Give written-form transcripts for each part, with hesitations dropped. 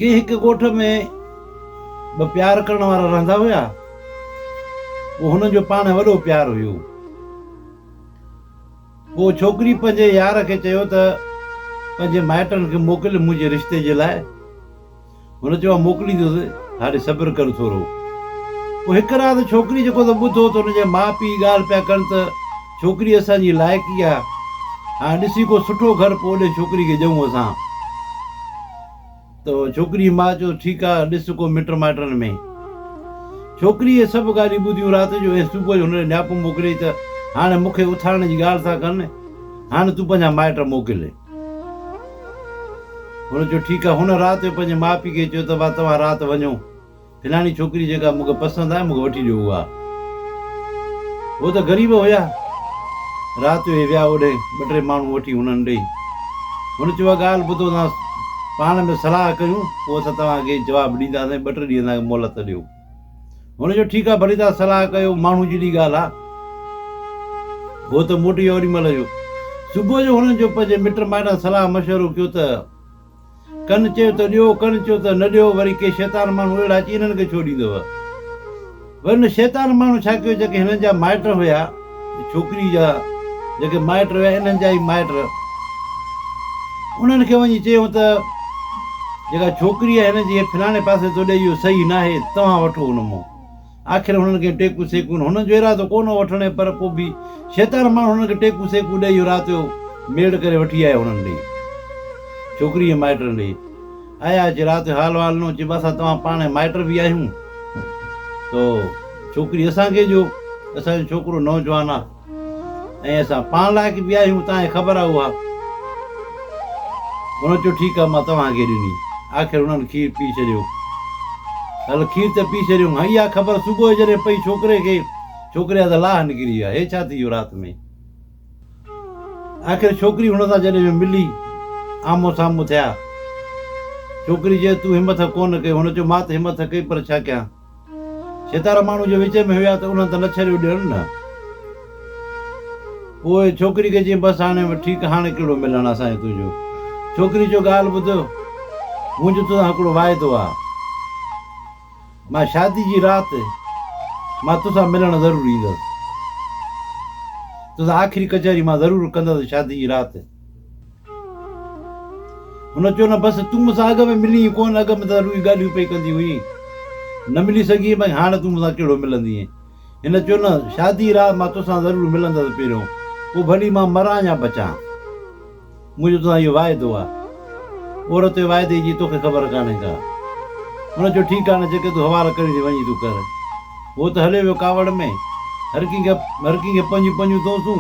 के हिकु ॻोठ में ॿ प्यार करण वारा रहंदा हुया। पोइ हुननि जो पाण वॾो प्यार हुयो। पोइ छोकिरी पंहिंजे यार खे चयो त पंहिंजे माइटनि खे मोकिल मुंहिंजे रिश्ते जे लाइ। हुन चयो मोकिलींदुसि, हाणे सब्र कर थोरो। पोइ हिकु राति छोकिरी जेको त ॿुधो त हुनजे माउ पीउ ॻाल्हि पिया कनि त छोकिरी असांजी लाइक़ी आहे, हाणे ॾिसी को सुठो घर पोइ ओॾे छोकिरी खे ॾियूं असां। त छोकिरी माउ चयो ठीकु आहे, ॾिस को मिट माइटनि में। छोकिरी इहे सभु ॻाल्हियूं ॿुधियूं राति जो, ऐं सुबुह जो हुन नियापो मोकिलियईं त हाणे मूंखे उथारण जी ॻाल्हि था कनि, हाणे तूं पंहिंजा माइट मोकिल। हुन चयो ठीकु आहे। हुन राति जो पंहिंजे माउ पीउ खे चयो त भाउ तव्हां राति वञो, फिलाणी छोकिरी जेका मूंखे पसंदि आहे मूंखे वठी ॾियो उहा। उहो त ग़रीब हुया। राति जो विया ओॾे, ॿ टे माण्हू वठी हुननि ॾेई। हुन चयो ॻाल्हि ॿुधो, तव्हां पाण में सलाह कयूं, पोइ असां तव्हांखे जवाबु ॾींदासीं, 2-3 ॾींहं तव्हांखे मोहलत ॾियो। हुन चयो ठीकु आहे, भली तव्हां सलाह कयो, माण्हू जहिड़ी ॻाल्हि आहे। उहो त मोटी ओॾी महिल जो सुबुह जो हुननि जो पंहिंजे मिट माइटनि सलाह मशवरो कयो त कनि चयो त ॾियो, कनि चयो त न ॾियो। वरी के शैतान माण्हू अहिड़ा अची हिननि खे छो ॾींदव। वरी हुन शैतान माण्हू छा कयो, जेके हिननि जा माइट हुया, छोकिरी जा जेके माइट हुया, इन्हनि जा ई माइट, उन्हनि खे वञी चयो त जेका छोकिरी आहे हिन जी फिलाणे पासे थो ॾे, इहो सही न आहे, तव्हां वठो हुन मां। आख़िर हुननि खे टेकू सेकू, हुननि जो इरादो कोन वठण, पर पोइ बि शैतान माण्हू हुननि खे टेकू सेकू ॾेई राति जो मेड़ करे वठी आया हुननि ॾे, छोकिरी जे माइटनि ॾे। आया अची राति जो हाल वाल न अची, असां तव्हां पाण माइट बि आहियूं, त छोकिरी असांखे ॾियो, असांजो छोकिरो नौजवान आहे ऐं असां पाण लाइक़ बि आहियूं, तव्हांखे ख़बर आहे उहा। हुन चयो ठीकु आहे, मां तव्हांखे ॾिनी। आख़िर हुननि खीर पी छॾियो। हल खीर त पी छॾियो। हा इहा ख़बर सुबुह जॾहिं पई छोकिरे खे, छोकिरे जा त लाह निकिरी विया, हे छा थी वियो राति में। आख़िर छोकिरी हुन सां जॾहिं मिली, आम्हूं साम्हूं थिया, छोकिरी चयो तूं हिमत कोन कई। हुन चयो मां त हिमत कई, पर छा कयां, शैतान माण्हू जे विच में हुया त उन्हनि त न छॾियो ॾियनि न। पोइ छोकिरी खे चई बसि हाणे ठीकु आहे, हाणे कहिड़ो मिलणु असांजो तुंहिंजो। छोकिरी जो ॻाल्हि ॿुधो, मुंहिंजो तोसां हिकिड़ो वाइदो आहे, मां शादी जी राति मां तोसां मिलणु ज़रूरु ईंदुसि, तोसां आख़िरी कचहरी मां ज़रूरु कंदुसि शादी जी राति। हुन चयो न बसि तूं मूंसां अॻ में मिली कोन, अॻ में त रुई ॻाल्हियूं पई कंदी हुई, न मिली सघी, भई हाणे तूं मूंसां कहिड़ो मिलंदीअं। हिन चयो न शादी राति मां तोसां ज़रूरु मिलंदुसि पहिरियों, पोइ भली मां मरां या बचां, मुंहिंजो तोसां इहो वाइदो आहे। औरत जे वाइदे जी तोखे ख़बर कान्हे का। हुन चयो ठीकु आहे, न जेके तूं हवालु करे थी वञी तूं कर। उहो त हले वियो कावड़ में, हर कंहिंखे पंहिंजूं पंहिंजूं दोस्तूं।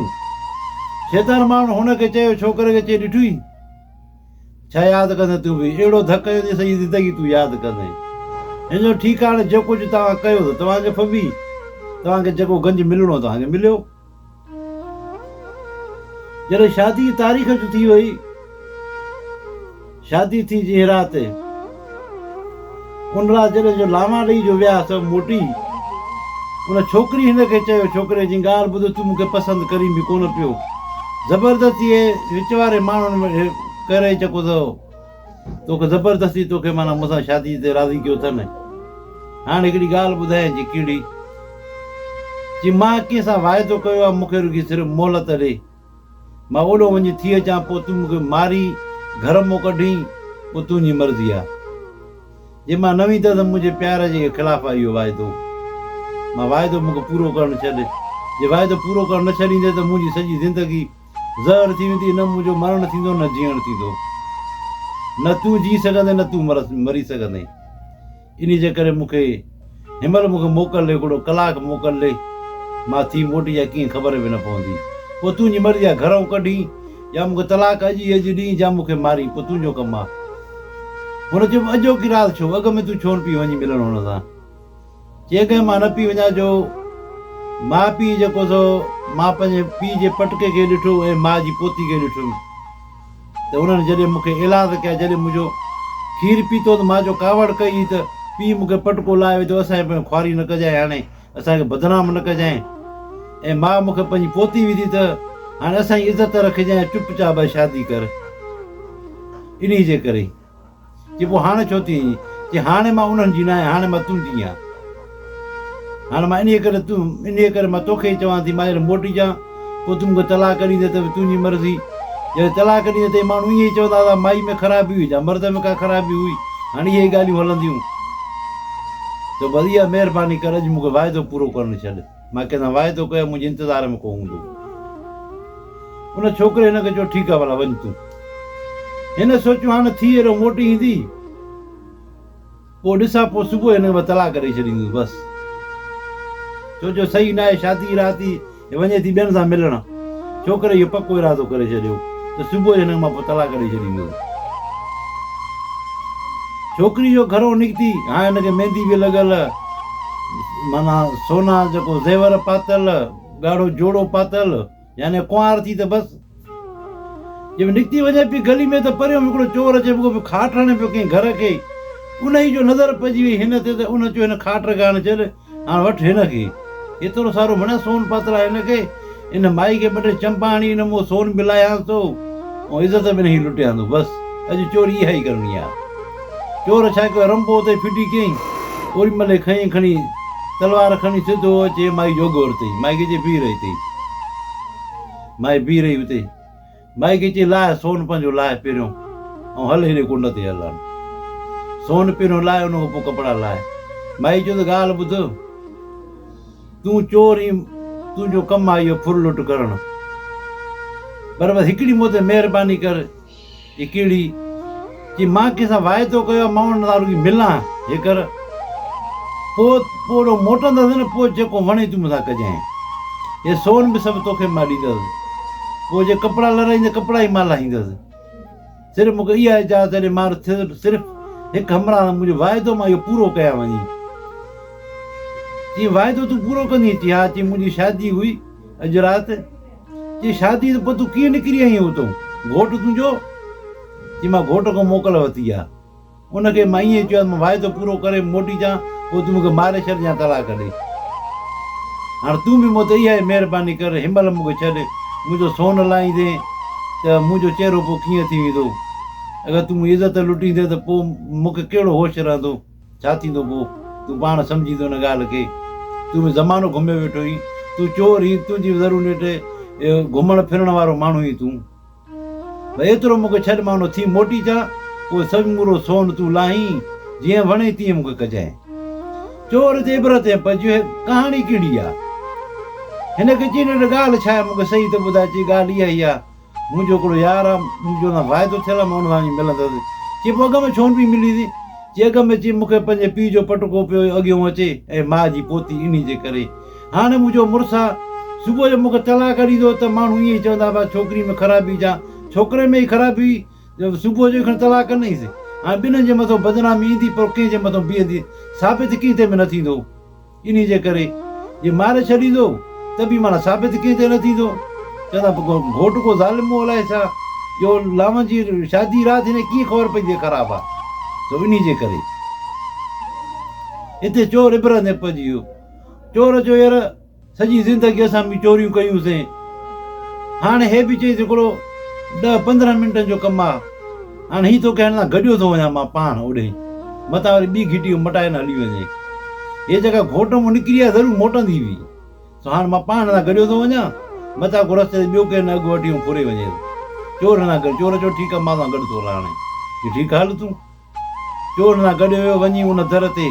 शैतान माण्हू हुनखे चयो, छोकिरे खे चई ॾिठुई छा यादि कंदे तूं बि, अहिड़ो धक कयो सॼी ज़िंदगी तूं यादि कंदे। हिन जो ठीकु आहे, हाणे जेको कुझु तव्हां कयो त तव्हांखे फबी, तव्हांखे जेको गंज मिलणो तव्हांखे मिलियो। जॾहिं शादी जी तारीख़ थी वई, शादी थी जीअं राति, उन राति जॾहिं जो लामा ॾेई जो विया सभु मोटी, उन छोकिरी हिन खे चयो, छोकिरे जी ॻाल्हि ॿुधो, तूं मूंखे पसंदि करी बि कोन पियो, ज़बरदस्ती विच वारे माण्हुनि करे जेको तोखे ज़बरदस्ती तोखे माना मूंसां शादी ते राज़ी कयो अथनि। हाणे हिकिड़ी ॻाल्हि ॿुधाए जी कहिड़ी, जी मां कंहिं सां वाइदो कयो आहे, मूंखे रुॻी सिर्फ़ु मोहलत ॾे, मां ओॾो वञी थी अचां, पोइ तूं मूंखे मारी घर मां कढी, पोइ तुंहिंजी मर्ज़ी आहे। जे मां न वेंदुसि त मुंहिंजे प्यार जे ख़िलाफ़ु आहे इहो वाइदो, मां वाइदो मूंखे पूरो करणु छॾ। जे वाइदो पूरो करणु न छॾींदे त मुंहिंजी सॼी ज़िंदगी ज़हर थी वेंदी, न मुंहिंजो मरणु थींदो न जीअणु थींदो, न तूं जी सघंदे न तूं मरी सघंदे। इन जे करे मूंखे हिनमहिल मूंखे मोकल ॾे, हिकिड़ो कलाकु मोकल ॾे, मां थी मोटी या कीअं ख़बर बि न पवंदी, पोइ तुंहिंजी मर्ज़ी आहे, घरों कढी या मूंखे तलाक अॼु ॾीं या मूंखे मारी, पोइ तुंहिंजो कमु आहे। हुन चयो अॼो की राति छो, अॻ में तूं छो न पई वञी मिलणु हुन सां। चई अॻ मां न पई वञा, जो माउ पीउ जेको सो मां पंहिंजे पीउ जे पटके खे ॾिठो ऐं माउ जी पोती खे ॾिठुमि, त उन्हनि जॾहिं मूंखे इलाज कया, जॾहिं मुंहिंजो खीर पीतो त मां जो कावड़ कई त पीउ मूंखे पटको लाहे विधो, असांजे ख्वारी न कजांइ, हाणे असांखे बदनाम न कजांइ, ऐं माउ मूंखे पंहिंजी पोती विधी त हाणे असांजी इज़त रखजांइ, चुपचाप शादी कर। इन जे करे पोइ हाणे छो थी आहीं? चई हाणे मां उन्हनि जी न आहियां, हाणे मां तुंहिंजी आहियां। हाणे मां इन करे मां तोखे चवां थी, मां जॾहिं मोटी जां पोइ तूं मूंखे तलाक ॾींदे त तुंहिंजी मर्ज़ी। जॾहिं तलाक ॾींदे त माण्हू ईअं ई चवंदा हुआ माई में ख़राबी हुई या मर्द में का ख़राबी हुई। हाणे इहे ई ॻाल्हियूं हलंदियूं। त बढ़िया महिरबानी करे अॼु मूंखे वाइदो पूरो करणु छॾ। मां कंहिंसां वाइदो कयो, मुंहिंजे इंतज़ार में को हूंदो। उन छोकिरे हिनखे चयो ठीकु आहे भला वञ तूं। हिन सोचियो हाणे थी अहिड़ो मोटी ईंदी, पोइ ॾिसां पोइ सुबुह हिन खे तलाक ॾेई छॾींदुसि बसि। सोचियो सही न आहे, शादी राति वञे थी ॿियनि सां मिलणु। छोकिरे इहो पको इरादो करे छॾियो त सुबुह हिन मां पोइ तलाक ॾेई छॾींदुसि। छोकिरी जो घरों निकिती, हाणे हिनखे मेहंदी बि लॻल, माना सोना जेको ज़ेवर पातल, ॻाढ़ो जोड़ो पातल, यानी कुंवार थी त बसि। जंहिं निकिती वञे पई गली में त परियों हिकिड़ो चोर अचे पियो खाट हणे पियो कंहिं घर खे। उन ई जो नज़र पइजी वई हिन ते, त उन चयो हिन खाट खे हाणे छॾ, हाणे वठि हिनखे। एतिरो सारो मना सोन पातल आहे हिनखे। इन माई खे ॿ टे चंपा हणी हिन मूं सोन मिलायांसि थो ऐं इज़त बि न लुटियांसि बसि। अॼु चोरी इहा ई करणी आहे। चोर छा कयो, रंबो हुते फिटी कयईं, ओॾी महिल खणी तलवार खणी सिधो अचे माई जो ओघो वरितई। माई खे चई बीह रही अथई। माई बीह रही हुते। माई खे चई लाहे सोन पंहिंजो लाहे पहिरियों ऐं हल हेॾे कुंड ते हल। सोन पहिरियों लाहे, उन खां पोइ कपिड़ा लाहे। माई चयो त ॻाल्हि ॿुध, तूं चोर ई, तुंहिंजो कमु आहे इहो फुर लुट करणु, पर बसि हिकिड़ी मूं ते महिरबानी कर। ही कहिड़ी? चई मां कंहिंसां वाइदो कयो, मां उन सां रुॻी मिलां हे कर, पोइ मोटंदसि न, पोइ जेको वणे तूं मूंसां कजांइ। हे सोन बि सभु तोखे मां ॾींदसि, पोइ जे कपिड़ा लड़ाईंदे कपिड़ा ई मां लाहींदसि। सिर्फ़ु मूंखे इहा इजाज़त ॾे, मां सिर्फ़ु हिकु हमरा मुंहिंजो वाइदो मां इहो पूरो कयां वञी। चई वाइदो तूं पूरो कंदी? चई हा। चई मुंहिंजी शादी हुई अॼु राति। चई शादी त पोइ तूं कीअं निकिरी आई हुतां? घोटु तुंहिंजो? चई मां घोट खां मोकल वरिती आहे। उनखे मां ईअं चयो मां वाइदो पूरो करे मोटी जां, पोइ तूं मूंखे मारे छॾिजां तलाक ॾे। हाणे तूं बि मूं ते इहा महिरबानी कर, हिनमहिल मूंखे छॾ। मुंहिंजो सोन लाहींदे त मुंहिंजो चहिरो पोइ कीअं थी वेंदो? अगरि तूं इज़त लुटींदे त पोइ मूंखे कहिड़ो होश रहंदो? छा थींदो पोइ? तूं पाण सम्झींदो हिन ॻाल्हि खे। तूं बि ज़मानो घुमे वेठो हुई, तूं चोर ई, तुंहिंजी ज़रूरु ॾिठे घुमण फिरण वारो माण्हू ई तूं। भई एतिरो मूंखे छॾ, मां थी मोटी चा, पोइ समूरो सोन तूं लाहीं, जीअं वणे तीअं मूंखे कजांइ। चोर ते इबरत पइजी, कहाणी कहिड़ी आहे? हिनखे चई न ॻाल्हि छा आहे, मूंखे सही त ॿुधाए। चई ॻाल्हि इहा ई आहे, मुंहिंजो हिकिड़ो यार आहे, मुंहिंजो न वाइदो थियल आहे, मां हुन सां मिलंदुसि। चई पोइ अॻ में छो न बि मिली थी? चई अॻ में चई मूंखे पंहिंजे पीउ जो पटको पियो अॻियां अचे ऐं माउ जी पोती, इन जे करे। हाणे मुंहिंजो मुड़ुसु आहे, सुबुह जो मूंखे तलाक ॾींदो त माण्हू ईअं ई चवंदा भई छोकिरी में ख़राबी जा, छोकिरे में ई ख़राबी, सुबुह जो खणी तलाक ॾिनईसि। हाणे ॿिन्हिनि जे मथां बदनामी ईंदी, पर कंहिंजे मथां बीहंदी, साबित कंहिं ते बि न थींदो। इन जे करे जे मारे छॾींदो त बि माना साबित कंहिं ते न थींदो। चवंदा घोटु को ज़ालिमो अलाए छा, जो लावनि जी शादी राति हिन कीअं ख़बर पइजी ख़राबु आहे? त इन जे करे हिते चोर इबरत न पइजी वियो। चोर चयो यार सॼी ज़िंदगी असां बि चोरियूं कयूंसीं, हाणे हे बि चई हिकिड़ो 10-15 मिंटनि जो कमु आहे, हाणे हीअ तोखे हिन सां गॾियो थो वञा मां पाण ओॾे, मथां वरी ॿी घिटी मटाए न हली वञे। हे जेका घोट मां निकिरी आहे ज़रूरु मोटंदी हुई, हाणे मां पाण सां गॾियो थो वञा, मथां को रस्ते ते ॿियो केरु न अॻु वठी फुरे वञे। चोर सां गॾु, चोर चयो ठीकु आहे मां सां गॾु थो हलां। हाणे ठीकु आहे हल तूं। चोर सां गॾु वियो, वञी उन दर ते,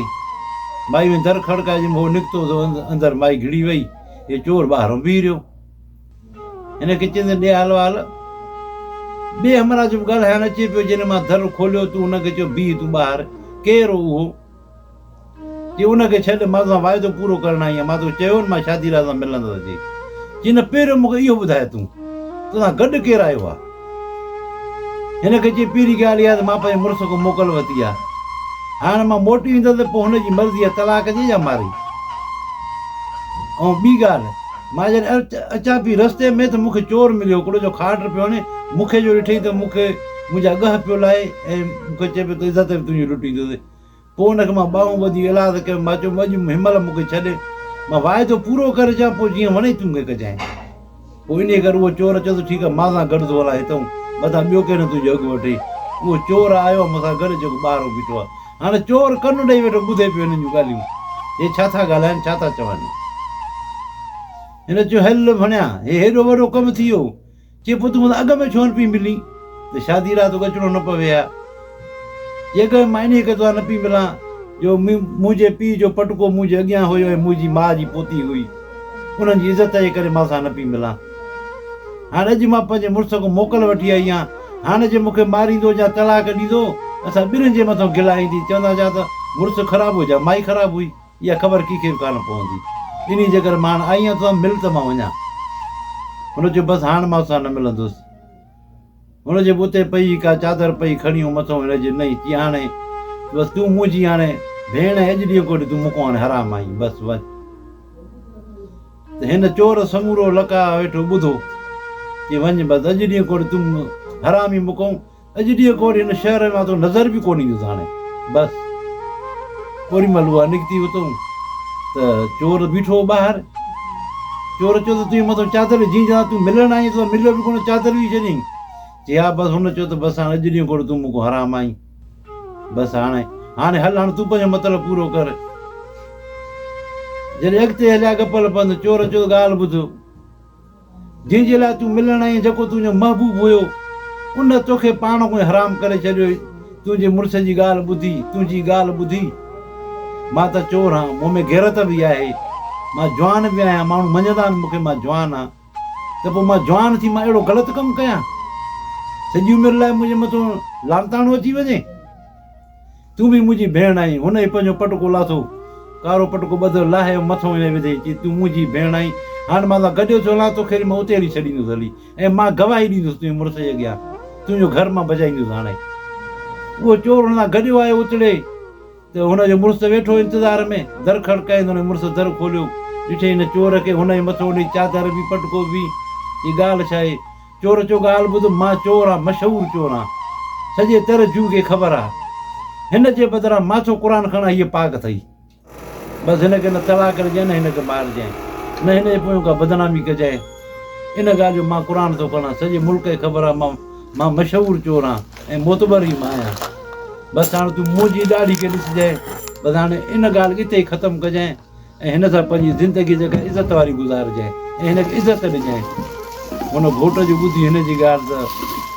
माई में दर खड़काए, हो निकितो त अंदरि माई घिड़ी वई, हे चोर ॿाहिरों बीह रहियो। हिनखे चवंदे ॾे हल हल। ॿिए हमरा जो ॻाल्हाइणु अचे पियो, जॾहिं मां दर खोलियो तूं हुनखे चयो बीह तूं ॿाहिरि, केरु उहो? चई उनखे छॾ, मां तोसां वाइदो पूरो करणु आई आहियां, मां तोखे चयो न मां शादी राति सां मिलंदुसि। चई न पहिरियों मूंखे इहो ॿुधाए, तोसां गॾु केरु आयो आहे? हिनखे चई पहिरीं ॻाल्हि इहा त मां पंहिंजे मुड़ुस खां मोकल वरिती आहे, हाणे मां मोटी ईंदुसि पोइ हुनजी मर्ज़ी आहे तलाक ॾे या मारे। ऐं ॿी ॻाल्हि, मां जॾहिं अचां पई रस्ते में त मूंखे चोर मिलियो हिकिड़ो, जो खाट पियो हणे, मूंखे जो ॾिठई त मूंखे मुंहिंजा अॻ पियो लाहे ऐं मूंखे चए पियो त इज़त बि तुंहिंजी लुटींदुसि। पोइ हुनखे मां ॿाहूं ॿधी इलाज कयो, मां चयो अॼु हिनमहिल मूंखे छॾे, मां वाइदो पूरो करे अचां, पोइ जीअं वणे तूं मूंखे कजांइ। पोइ इन करे उहो चोर चयो त ठीकु आहे मां सां गॾु थो हलां हितां, मथां ॿियो केरु तुंहिंजो अॻु वठे। उहो चोर आयो मूंसां गॾु जेको ॿारु बीठो आहे। हाणे चोर कनु ॾेई वेठो ॿुधे पियो हिननि जूं ॻाल्हियूं, हे छा था ॻाल्हाइनि, छा था चवनि। हिन चयो हल भणिया, हे हेॾो वॾो कमु थी वियो, चए पोइ तूं अॻ में छो न पई मिली, त शादी राति अचिणो न पवे हा। जे अॻ मां इन करे तोखां न पई मिलां जो मुंहिंजे पीउ जो पटको मुंहिंजे अॻियां हुयो ऐं मुंहिंजी माउ जी पोती हुई, उन्हनि जी इज़त जे करे मां सां न पई मिलां। हाणे अॼु मां पंहिंजे मुड़ुस खां मोकल वठी आई आहियां, हाणे जे मूंखे मारींदो या तलाक ॾींदो, असां ॿिन्हिनि जे मथां गिला ईंदी, चवंदा छा त मुड़ुसु ख़राबु हुजे माई ख़राबु हुई, इहा ख़बर कंहिंखे बि कान पवंदी। इन जे करे मां हाणे आई आहियां तोसां मिल त मां वञा। हुन चयो बसि हाणे मां तोसां न मिलंदुसि। हुनजे उते पई का चादर पई खणी मथां हिनजे नई, चई हाणे बसि तूं मुंहिंजी हाणे भेण अॼु ॾींहुं कोन्हे, तूं मूंखां हाणे हराम आई, बसि वञ। त हिन चोर समूरो लका वेठो ॿुधो कि वञ बसि, अॼु ॾींहुं कोन्हे तूं हराम ई मूंखां, अॼु ॾींहुं कोन्हे हिन शहर मां तो नज़र बि कोन ईंदुसि हाणे, बसि। ओड़ी महिल उहा निकिती हुतां त चोर बीठो ॿाहिरि। चोर चयो त तुंहिंजे मथां चादर जीअं तूं मिलण आई त मिलियो बि कोन, चादर बि छॾियईं। चई हा बसि। हुन चयो त बसि हाणे अॼु ॾींहुं कोन्हे तूं मूंखां हराम आई, बसि हाणे हल, हाणे तूं पंहिंजो मतिलबु पूरो कर। जॾहिं अॻिते हलिया गपल पंध, चोर चयो ॻाल्हि ॿुध, जंहिंजे लाइ तूं मिलण आई, जेको तुंहिंजो महबूब हुयो, उन तोखे पाण खां हराम करे छॾियो। तुंहिंजे मुड़ुस जी ॻाल्हि ॿुधी, तुंहिंजी ॻाल्हि ॿुधी। मां त चोर आहियां, मूं में गैरत बि आहे, मां जवान बि आहियां, माण्हू मञंदा आहिनि मूंखे मां जवान आहियां, त पोइ मां जवान थी मां अहिड़ो ग़लति कमु कयां, सॼी उमिरि लाइ मुंहिंजे मथां लानताणो अची वञे। तूं बि मुंहिंजी भेण आई। हुन ई पंहिंजो पटको लाथो, कारो पटको ॿधो लाहे मथां हिन विधे, चई तूं मुंहिंजी भेण आई, हाणे मां गॾियो थो हलां, तोखे मां उते हली छॾींदुसि हली, ऐं मां गवाही ॾींदुसि तुंहिंजे मुड़ुस जे अॻियां, तुंहिंजो घर मां बजाईंदुसि। हाणे उहो चोर हुन सां गॾियो आयो उतड़े, त हुनजो मुड़ुस वेठो इंतज़ार में, दर खड़काईंदो, हुन मुड़ुस दर खोलियो, ॾिठे हिन चोर खे, हुन जे मथां उन चादर बि पटको बि। ही ॻाल्हि छा आहे? चोर चयो ॻाल्हि ॿुध, मां चोर आहियां, मशहूरु चोर आहियां, सॼे तर जू खे ख़बर आहे, हिन जे बदिरां मां छो क़ुर खणा, हीअ पाक अथई, बसि हिनखे न तलाक ॾिजांइ न हिनखे मारिजांइ, न हिन जे पोयां का बदनामी कजांइ। इन ॻाल्हि जो मां क़ुर थो खणा, सॼे मुल्क खे ख़बर आहे मां मशहूरु चोर आहियां ऐं मोतबर ई मां आहियां। बसि हाणे तूं मुंहिंजी ॾाढ़ी खे ॾिसजांइ, बसि हाणे इन ॻाल्हि हिते ई ख़तमु कजांइ ऐं हिन सां पंहिंजी ज़िंदगी जेका इज़त वारी गुज़ारिजांइ ऐं हिनखे इज़त ॾिजांइ। हुन घोट जो ॿुधी हिन जी ॻाल्हि त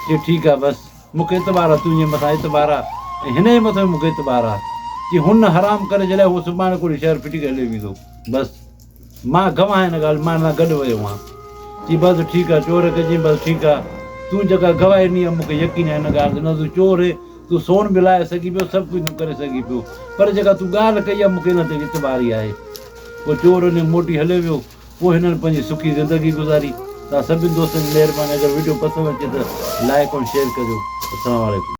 चई ठीकु आहे, बसि मूंखे एतबार आहे, तुंहिंजे मथां एतबार आहे ऐं हिन जे मथां मूंखे एतबार आहे कि हुन हराम करे छॾिया, उहो सुभाणे कोई शहर फिटी करे हली वेंदो, बसि मां गवाह हिन ॻाल्हि, मां हिन सां गॾु वियो आहियां। चई बसि ठीकु आहे, चोर कजांइ, बसि ठीकु आहे, तूं जेका गवाही ॾिनी आहे मूंखे यकीन आहे हिन ॻाल्हि ते, न तूं चोर तूं सोन मिलाए सघी पियो, सभु कुझु तूं करे सघी पियो, पर जेका तूं ॻाल्हि कई आहे मूंखे हिन ते एतबार ई आहे। पोइ चोर हिन मोटी हलियो वियो, पोइ हिननि पंहिंजी सुखी ज़िंदगी गुज़ारी। तव्हां सभिनी दोस्तनि जी महिरबानी, अगरि वीडियो पसंदि अचे त लाइक ऐं शेयर कजो। अस्सलाम वालेकुम।